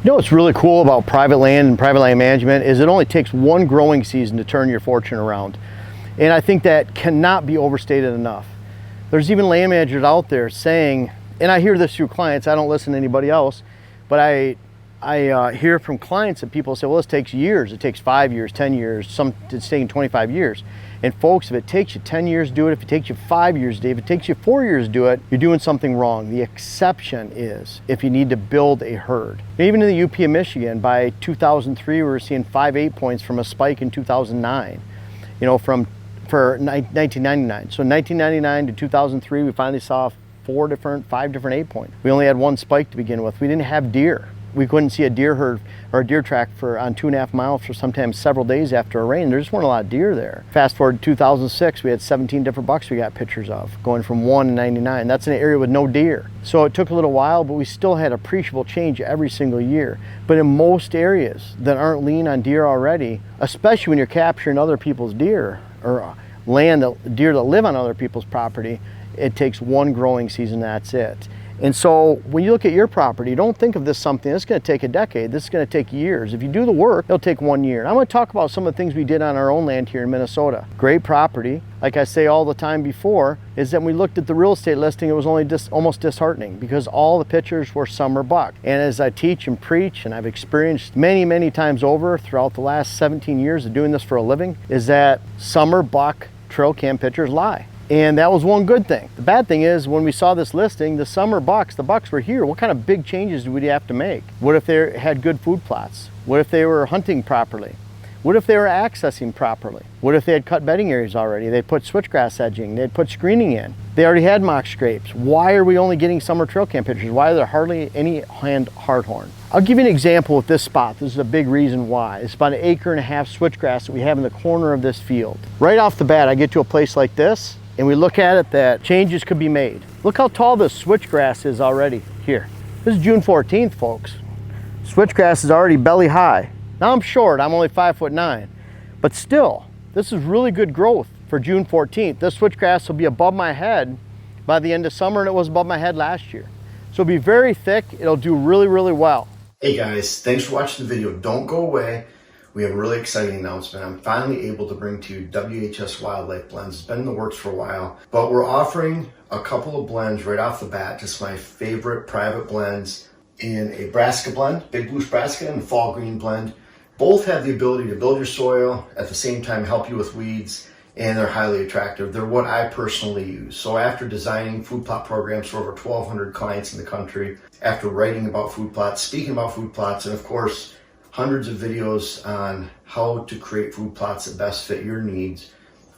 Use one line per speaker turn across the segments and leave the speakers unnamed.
You know what's really cool about private land and private land management is it only takes one growing season to turn your fortune around. And I think that cannot be overstated enough. There's even land managers out there saying, and I hear this through clients, I don't listen to anybody else, but I hear from clients that people say, well, this takes years. It takes 5 years, 10 years, some it's taking 25 years. And folks, if it takes you 10 years to do it, if it takes you 5 years to do it, if it takes you 4 years to do it, you're doing something wrong. The exception is if you need to build a herd. Even in the UP of Michigan, by 2003, we were seeing 5 8 points from a spike in 2009, you know, for 1999. So 1999 to 2003, we finally saw 5 different 8 points. We only had one spike to begin with. We didn't have deer. We couldn't see a deer herd or a deer track on 2.5 miles for sometimes several days after a rain. There just weren't a lot of deer there. Fast forward to 2006, we had 17 different bucks we got pictures of, going from 1 to 99. That's in an area with no deer. So it took a little while, but we still had appreciable change every single year. But in most areas that aren't lean on deer already, especially when you're capturing other people's deer or deer that live on other people's property, it takes one growing season, that's it. And so when you look at your property, don't think of this something that's going to take a decade. This is going to take years. If you do the work, it'll take 1 year. And I'm going to talk about some of the things we did on our own land here in Minnesota. Great property, like I say all the time before, is that when we looked at the real estate listing, it was only almost disheartening because all the pictures were summer buck. And as I teach and preach, and I've experienced many, many times over throughout the last 17 years of doing this for a living, is that summer buck trail cam pictures lie. And that was one good thing. The bad thing is when we saw this listing, the summer bucks, the bucks were here. What kind of big changes do we have to make? What if they had good food plots? What if they were hunting properly? What if they were accessing properly? What if they had cut bedding areas already? They'd put switchgrass edging, they'd put screening in. They already had mock scrapes. Why are we only getting summer trail cam pictures? Why are there hardly any hand hardhorn? I'll give you an example with this spot. This is a big reason why. It's about 1.5 acres switchgrass that we have in the corner of this field. Right off the bat, I get to a place like this, and we look at it that changes could be made. Look how tall this switchgrass is already here. This is June 14th, folks. Switchgrass is already belly high. Now I'm short, I'm only 5'9", but still, this is really good growth for June 14th. This switchgrass will be above my head by the end of summer, and it was above my head last year. So it'll be very thick, it'll do really, really well.
Hey guys, thanks for watching the video. Don't go away. We have a really exciting announcement. I'm finally able to bring to you WHS Wildlife Blends. It's been in the works for a while, but we're offering a couple of blends right off the bat, just my favorite private blends in a brassica blend, Big Blue Brassica, and Fall Green blend. Both have the ability to build your soil, at the same time help you with weeds, and they're highly attractive. They're what I personally use. So after designing food plot programs for over 1,200 clients in the country, after writing about food plots, speaking about food plots, and of course, hundreds of videos on how to create food plots that best fit your needs,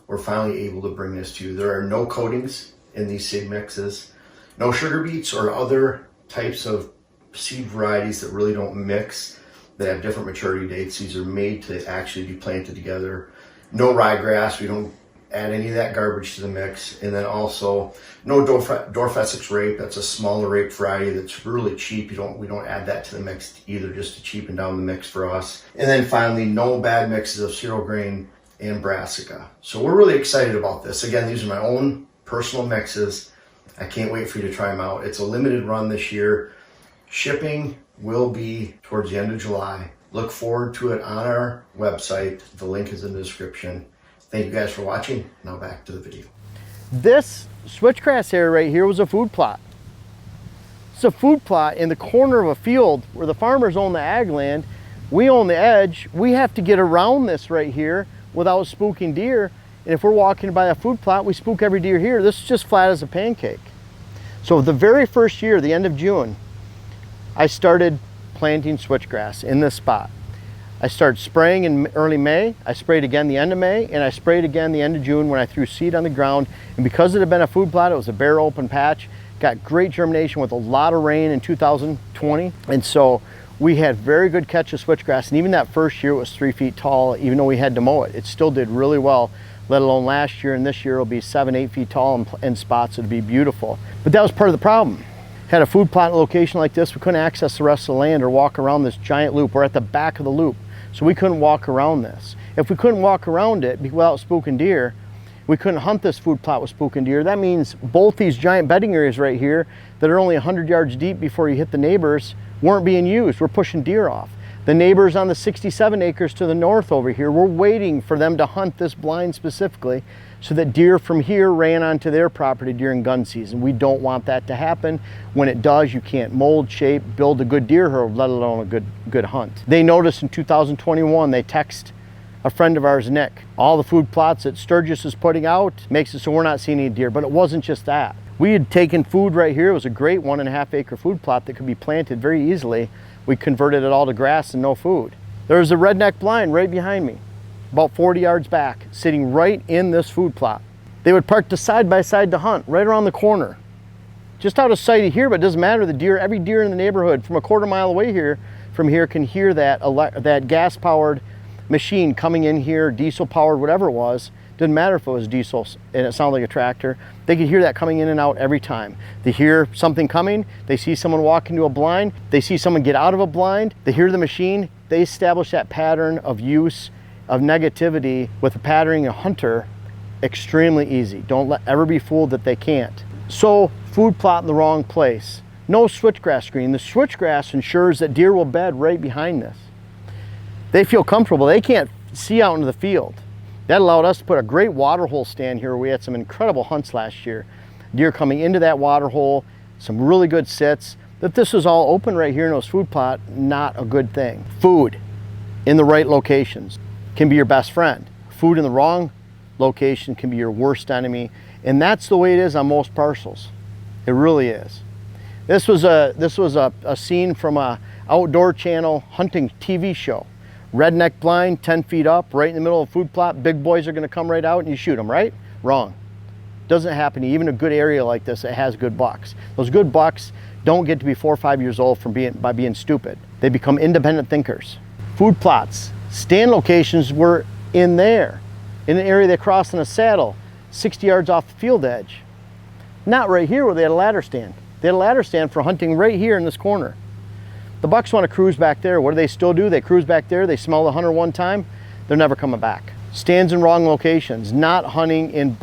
we're finally able to bring this to you. There are no coatings in these seed mixes, no sugar beets or other types of seed varieties that really don't mix, that have different maturity dates. These are made to actually be planted together. No ryegrass, we don't add any of that garbage to the mix. And then also no dwarf Essex rape. That's a smaller rape variety that's really cheap. We don't add that to the mix either, just to cheapen down the mix for us. And then finally, no bad mixes of cereal grain and brassica. So we're really excited about this. Again, these are my own personal mixes. I can't wait for you to try them out. It's a limited run this year. Shipping will be towards the end of July. Look forward to it on our website. The link is in the description. Thank you guys for watching. Now back to the video.
This switchgrass area right here was a food plot. It's a food plot in the corner of a field where the farmers own the ag land. We own the edge. We have to get around this right here without spooking deer. And if we're walking by a food plot, we spook every deer here. This is just flat as a pancake. So the very first year, the end of June, I started planting switchgrass in this spot. I started spraying in early May, I sprayed again the end of May, and I sprayed again the end of June when I threw seed on the ground. And because it had been a food plot, it was a bare open patch, got great germination with a lot of rain in 2020. And so we had very good catch of switchgrass. And even that first year it was 3 feet tall, even though we had to mow it. It still did really well, let alone last year. And this year it'll be 7, 8 feet tall in spots. It'll be beautiful. But that was part of the problem. Had a food plot location like this, we couldn't access the rest of the land or walk around this giant loop. We're at the back of the loop. So we couldn't walk around this. If we couldn't walk around it without spooking deer, we couldn't hunt this food plot with spooking deer. That means both these giant bedding areas right here that are only 100 yards deep before you hit the neighbors weren't being used. We're pushing deer off. The neighbors on the 67 acres to the north over here, we're waiting for them to hunt this blind specifically so that deer from here ran onto their property during gun season. We don't want that to happen. When it does, you can't mold, shape, build a good deer herd, let alone a good hunt. They noticed in 2021, they text a friend of ours, Nick, all the food plots that Sturgis is putting out makes it so we're not seeing any deer, but it wasn't just that. We had taken food right here. It was a great 1.5 acre food plot that could be planted very easily. We converted it all to grass and no food. There's a redneck blind right behind me, about 40 yards back, sitting right in this food plot. They would park side by side to hunt right around the corner. Just out of sight of here, but it doesn't matter. The deer, every deer in the neighborhood from a quarter mile away here, from here can hear that gas powered machine coming in here, diesel powered, whatever it was. Didn't matter if it was diesel and it sounded like a tractor. They could hear that coming in and out every time. They hear something coming, they see someone walk into a blind, they see someone get out of a blind, they hear the machine, they establish that pattern of use, of negativity with a patterning a hunter extremely easy. Don't ever be fooled that they can't. So, food plot in the wrong place. No switchgrass screen. The switchgrass ensures that deer will bed right behind this. They feel comfortable. They can't see out into the field. That allowed us to put a great water hole stand here where we had some incredible hunts last year. Deer coming into that water hole, some really good sits. That this was all open right here in those food plot, not a good thing. Food in the right locations can be your best friend. Food in the wrong location can be your worst enemy. And that's the way it is on most parcels. It really is. This was a scene from a Outdoor Channel hunting TV show. Redneck blind, 10 feet up, right in the middle of a food plot. Big boys are gonna come right out and you shoot them, right? Wrong. Doesn't happen. Even a good area like this, it has good bucks. Those good bucks don't get to be 4 or 5 years old by being stupid. They become independent thinkers. Food plots, stand locations were in there, in an area they crossed in a saddle, 60 yards off the field edge. Not right here where they had a ladder stand. They had a ladder stand for hunting right here in this corner. The bucks want to cruise back there. What do they still do? They cruise back there, they smell the hunter one time, they're never coming back. Stands in wrong locations, not hunting in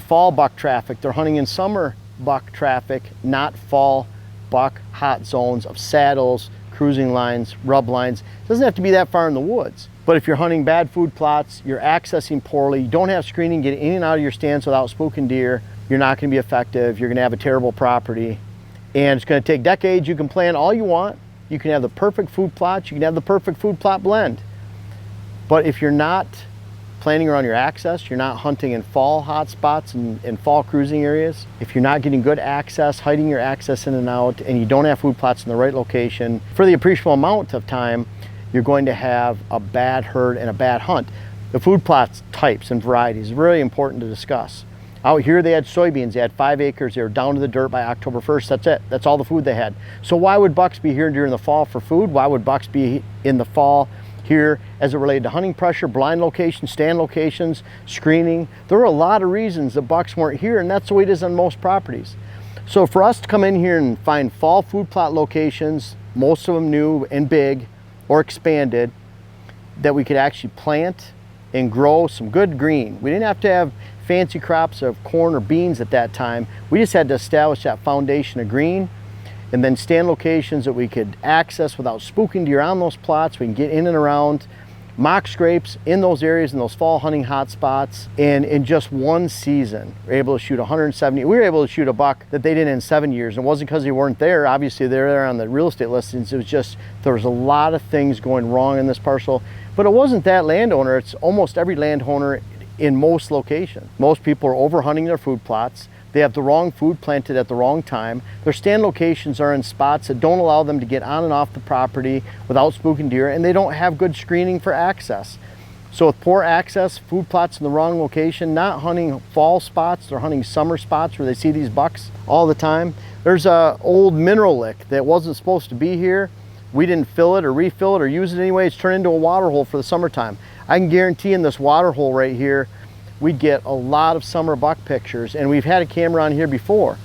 fall buck traffic. They're hunting in summer buck traffic, not fall buck hot zones of saddles, cruising lines, rub lines. It doesn't have to be that far in the woods. But if you're hunting bad food plots, you're accessing poorly, you don't have screening, get in and out of your stands without spooking deer, you're not going to be effective, you're going to have a terrible property. And it's going to take decades. You can plan all you want. You can have the perfect food plots. You can have the perfect food plot blend. But if you're not planning around your access, you're not hunting in fall hot spots and fall cruising areas, if you're not getting good access, hiding your access in and out, and you don't have food plots in the right location, for the appreciable amount of time, you're going to have a bad herd and a bad hunt. The food plots types and varieties are really important to discuss. Out here they had soybeans, they had 5 acres, they were down to the dirt by October 1st, that's it. That's all the food they had. So why would bucks be here during the fall for food? Why would bucks be in the fall here as it related to hunting pressure, blind locations, stand locations, screening? There were a lot of reasons the bucks weren't here, and that's the way it is on most properties. So for us to come in here and find fall food plot locations, most of them new and big or expanded, that we could actually plant and grow some good green. We didn't have to have fancy crops of corn or beans at that time. We just had to establish that foundation of green and then stand locations that we could access without spooking deer on those plots. We can get in and around, mock scrapes in those areas, in those fall hunting hot spots. And in just one season, we were able to shoot 170. We were able to shoot a buck that they did in 7 years. And it wasn't because they weren't there. Obviously they're there on the real estate listings. It was just, there was a lot of things going wrong in this parcel. But it wasn't that landowner, it's almost every landowner in most locations. Most people are overhunting their food plots. They have the wrong food planted at the wrong time. Their stand locations are in spots that don't allow them to get on and off the property without spooking deer, and they don't have good screening for access. So with poor access, food plots in the wrong location, not hunting fall spots, they're hunting summer spots where they see these bucks all the time. There's a old mineral lick that wasn't supposed to be here. We didn't fill it or refill it or use it anyway. It's turned into a water hole for the summertime. I can guarantee in this water hole right here, we'd get a lot of summer buck pictures, and we've had a camera on here before.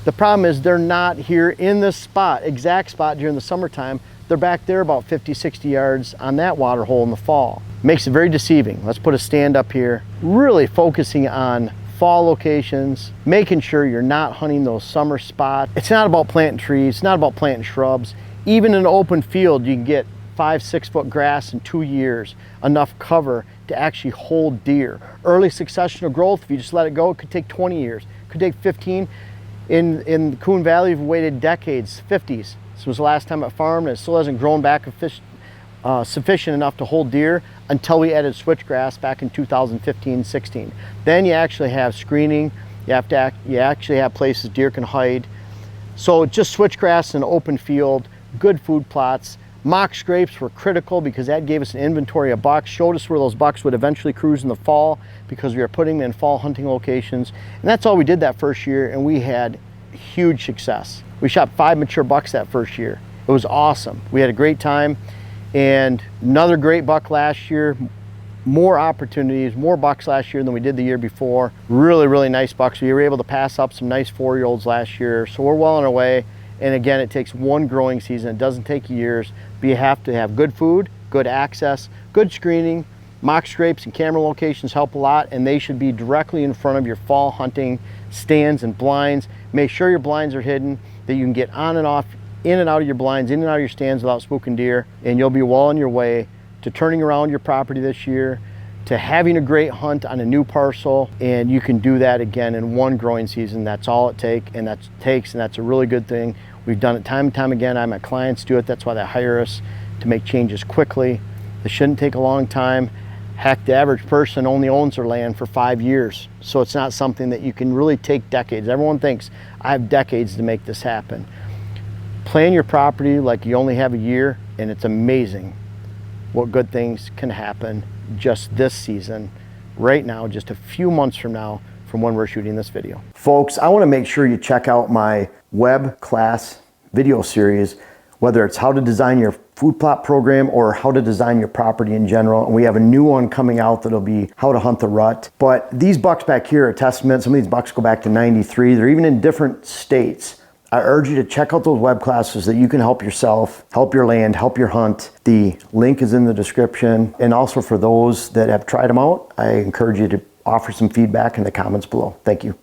The problem is they're not here in this spot, exact spot during the summertime. They're back there about 50, 60 yards on that water hole in the fall. Makes it very deceiving. Let's put a stand up here, really focusing on fall locations, making sure you're not hunting those summer spots. It's not about planting trees, it's not about planting shrubs. Even in an open field, you can get 5-6 foot grass in 2 years, enough cover to actually hold deer. Early successional growth, if you just let it go, it could take 20 years, it could take 15. In the Coon Valley, we've waited decades, 50s. This was the last time I farmed, and it still hasn't grown back sufficient enough to hold deer until we added switchgrass back in 2015-16. Then you actually have screening, you actually have places deer can hide. So just switchgrass in an open field, good food plots. Mock scrapes were critical because that gave us an inventory of bucks, showed us where those bucks would eventually cruise in the fall because we were putting them in fall hunting locations. And that's all we did that first year, and we had huge success. We shot 5 mature bucks that first year. It was awesome. We had a great time, and another great buck last year. More opportunities, more bucks last year than we did the year before. Really, really nice bucks. We were able to pass up some nice 4-year-olds last year, so we're well on our way. And again, it takes one growing season. It doesn't take years, but you have to have good food, good access, good screening. Mock scrapes and camera locations help a lot, and they should be directly in front of your fall hunting stands and blinds. Make sure your blinds are hidden, that you can get on and off, in and out of your blinds, in and out of your stands without spooking deer, and you'll be well on your way to turning around your property this year, to having a great hunt on a new parcel. And you can do that again in one growing season. That's all it takes, and that's a really good thing. We've done it time and time again. I have my clients do it. That's why they hire us, to make changes quickly. It shouldn't take a long time. Heck, the average person only owns their land for 5 years, so it's not something that you can really take decades. Everyone thinks I have decades to make this happen. Plan your property like you only have a year, and it's amazing what good things can happen just this season, right now, just a few months from now, from when we're shooting this video. Folks, I want to make sure you check out my web class video series, whether it's how to design your food plot program or how to design your property in general. And we have a new one coming out that'll be how to hunt the rut. But these bucks back here are a testament. Some of these bucks go back to '93. They're even in different states. I urge you to check out those web classes so that you can help yourself, help your land, help your hunt. The link is in the description. And also for those that have tried them out, I encourage you to offer some feedback in the comments below. Thank you.